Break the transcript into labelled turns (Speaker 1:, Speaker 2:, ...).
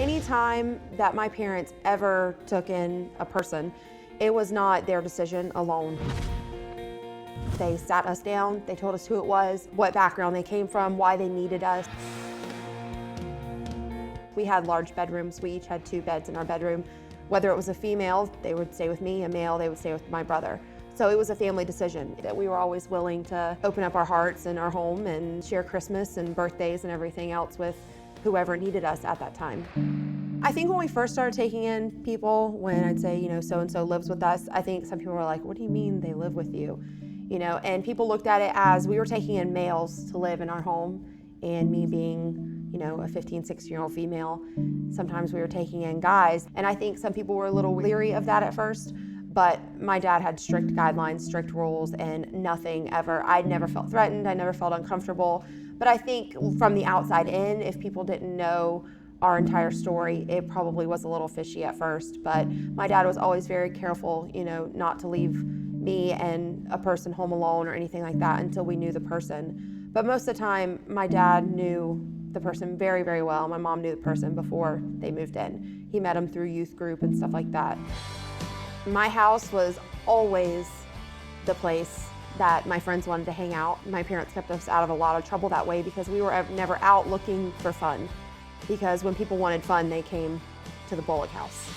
Speaker 1: Any time that my parents ever took in a person, it was not their decision alone. They sat us down, they told us who it was, what background they came from, why they needed us. We had large bedrooms. We each had 2 beds in our bedroom. Whether it was a female, they would stay with me, a male, they would stay with my brother. So it was a family decision that we were always willing to open up our hearts and our home and share Christmas and birthdays and everything else with whoever needed us at that time. I think when we first started taking in people, when I'd say, so-and-so lives with us, I think some people were like, what do you mean they live with you? And people looked at it as we were taking in males to live in our home, and me being, a 15, 16-year-old female, sometimes we were taking in guys. And I think some people were a little leery of that at first, but my dad had strict guidelines, strict rules, and nothing ever. I never felt threatened, I never felt uncomfortable. But I think from the outside in, if people didn't know our entire story, it probably was a little fishy at first. But my dad was always very careful, not to leave me and a person home alone or anything like that until we knew the person. But most of the time, my dad knew the person very, very well. My mom knew the person before they moved in. He met them through youth group and stuff like that. My house was always the place that my friends wanted to hang out. My parents kept us out of a lot of trouble that way because we were never out looking for fun. Because when people wanted fun, they came to the Bulloch house.